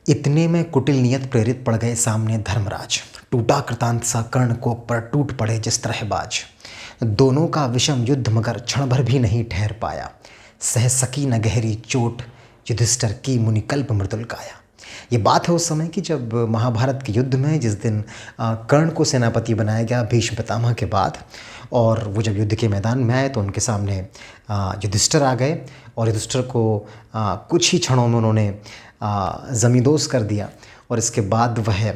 इतने में कुटिल नियत प्रेरित पड़ गए सामने धर्मराज। टूटा कृतांत सा कर्ण कोप पर टूट पड़े जिस तरह बाज। दोनों का विषम युद्ध मगर क्षण भर भी नहीं ठहर पाया। सह सकी न गहरी चोट युधिष्ठिर की मुनिकल्प मृदुल काया। ये बात है उस समय की जब महाभारत के युद्ध में जिस दिन कर्ण को सेनापति बनाया गया भीष्म पितामह के बाद, और वो जब युद्ध के मैदान में आए तो उनके सामने युधिष्ठिर आ गए और युधिष्ठिर को कुछ ही क्षणों में उन्होंने ज़मींदोज़ कर दिया। और इसके बाद वह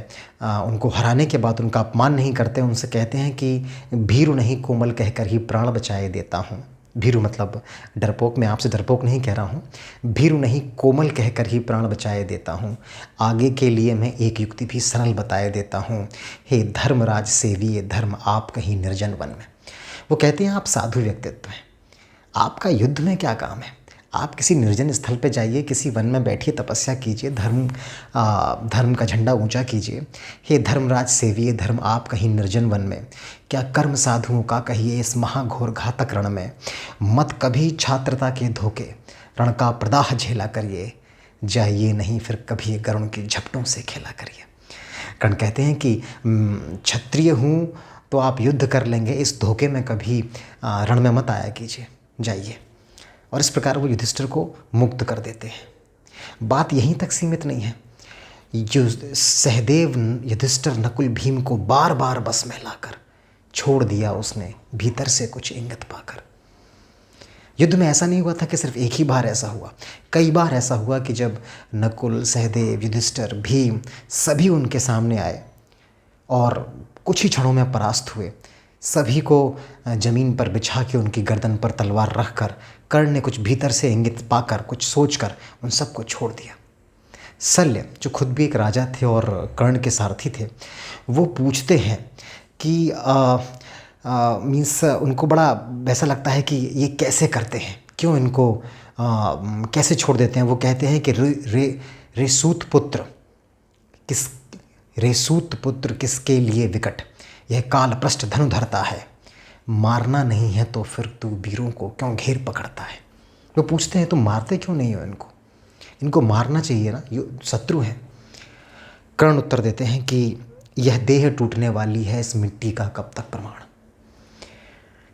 उनको हराने के बाद उनका अपमान नहीं करते, उनसे कहते हैं कि भीरु नहीं कोमल कहकर ही प्राण बचाए देता हूँ। भीरु मतलब डरपोक, मैं आपसे डरपोक नहीं कह रहा हूँ। भीरु नहीं कोमल कहकर ही प्राण बचाए देता हूँ। आगे के लिए मैं एक युक्ति भी सरल बताए देता हूँ। हे धर्मराज सेविये धर्म आप कहीं निर्जन वन में। वो कहते हैं आप साधु व्यक्तित्व हैं, आपका युद्ध में क्या काम है? आप किसी निर्जन स्थल पे जाइए, किसी वन में बैठिए, तपस्या कीजिए, धर्म का झंडा ऊंचा कीजिए। हे धर्मराज सेविये धर्म आप कहीं निर्जन वन में। क्या कर्म साधुओं का कहिए इस महाघोर घातक रण में। मत कभी छात्रता के धोखे रण का प्रदाह झेला करिए। जाइए नहीं फिर कभी गरुण की झपटों से खेला करिए। कर्ण कहते हैं कि क्षत्रिय हूँ तो आप युद्ध कर लेंगे, इस धोखे में कभी रण में मत आया कीजिए, जाइए। और इस प्रकार वो युधिष्ठिर को मुक्त कर देते हैं। बात यहीं तक सीमित नहीं है। जो सहदेव युधिष्ठिर नकुल भीम को बार बार बस में लाकर छोड़ दिया उसने भीतर से कुछ इंगित पाकर। युद्ध में ऐसा नहीं हुआ था कि सिर्फ एक ही बार ऐसा हुआ, कई बार ऐसा हुआ कि जब नकुल, सहदेव, युधिष्ठिर, भीम सभी उनके सामने आए और कुछ ही क्षणों में परास्त हुए। सभी को ज़मीन पर बिछा के उनकी गर्दन पर तलवार रख कर कर्ण ने कुछ भीतर से इंगित पाकर, कुछ सोचकर उन सबको छोड़ दिया। शल्य जो खुद भी एक राजा थे और कर्ण के सारथी थे, वो पूछते हैं कि मीन्स उनको बड़ा वैसा लगता है कि ये कैसे करते हैं, क्यों इनको कैसे छोड़ देते हैं। वो कहते हैं कि रेसूत पुत्र किसके लिए विकट, यह काल पृष्ठ धनु धरता है। मारना नहीं है तो फिर तू वीरों को क्यों घेर पकड़ता है। वो पूछते हैं तुम मारते क्यों नहीं हो इनको, इनको मारना चाहिए ना, ये शत्रु हैं। कर्ण उत्तर देते हैं कि यह देह टूटने वाली है, इस मिट्टी का कब तक प्रमाण।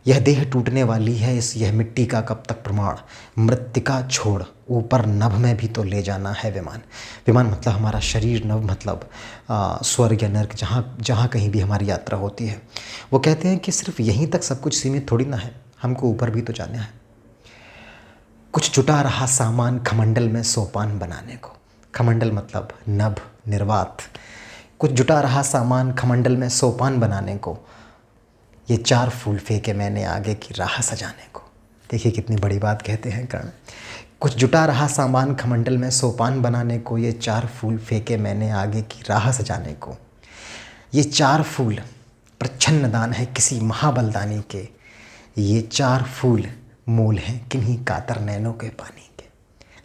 यह देह टूटने वाली है, यह मिट्टी का कब तक प्रमाण। मृत्तिका छोड़ ऊपर नभ में भी तो ले जाना है विमान। विमान मतलब हमारा शरीर, नभ मतलब स्वर्ग या नर्क, जहाँ कहीं भी हमारी यात्रा होती है। वो कहते हैं कि सिर्फ यहीं तक सब कुछ सीमित थोड़ी ना है, हमको ऊपर भी तो जाना है। कुछ जुटा रहा सामान खमंडल में सोपान बनाने को। खमंडल मतलब नभ, निर्वात। कुछ जुटा रहा सामान खमंडल में सोपान बनाने को। ये 4 फूल फेंके मैंने आगे की राह सजाने को। देखिए कितनी बड़ी बात कहते हैं कर्ण। कुछ जुटा रहा सामान खमंडल में सोपान बनाने को, ये 4 फूल फेंके मैंने आगे की राह सजाने को। ये 4 फूल प्रच्छन्न दान है किसी महाबलदानी के। ये 4 फूल मोल हैं किन्हीं कातर नैनों के पानी के।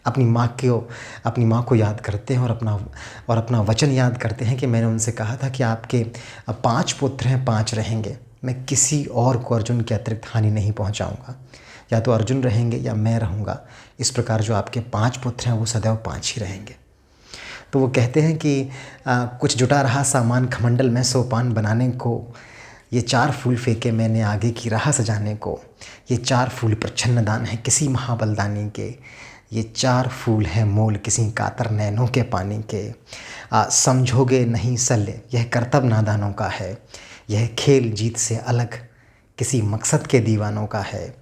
अपनी माँ को याद करते हैं और अपना वचन याद करते हैं कि मैंने उनसे कहा था कि आपके 5 पुत्र हैं, 5 रहेंगे। मैं किसी और को अर्जुन के अतिरिक्त हानि नहीं पहुंचाऊंगा, या तो अर्जुन रहेंगे या मैं रहूंगा। इस प्रकार जो आपके 5 पुत्र हैं वो सदैव 5 ही रहेंगे। तो वो कहते हैं कि कुछ जुटा रहा सामान खमंडल में सोपान बनाने को। ये 4 फूल फेंके मैंने आगे की राह सजाने को। ये 4 फूल प्रच्छन्न दान है किसी महाबलदानी के। ये 4 फूल हैं मोल किसी कातर नैनों के पानी के। समझोगे नहीं शल्य यह कर्तव्य नादानों का है। यह खेल जीत से अलग किसी मकसद के दीवानों का है।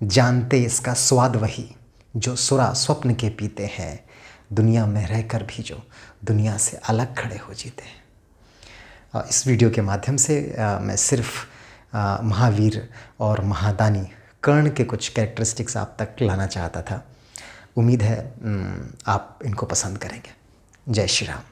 जानते इसका स्वाद वही जो सुरा स्वप्न के पीते हैं। दुनिया में रहकर भी जो दुनिया से अलग खड़े हो जीते हैं। इस वीडियो के माध्यम से मैं सिर्फ महावीर और महादानी कर्ण के कुछ कैरेक्टरिस्टिक्स आप तक लाना चाहता था। उम्मीद है आप इनको पसंद करेंगे। जय श्री राम।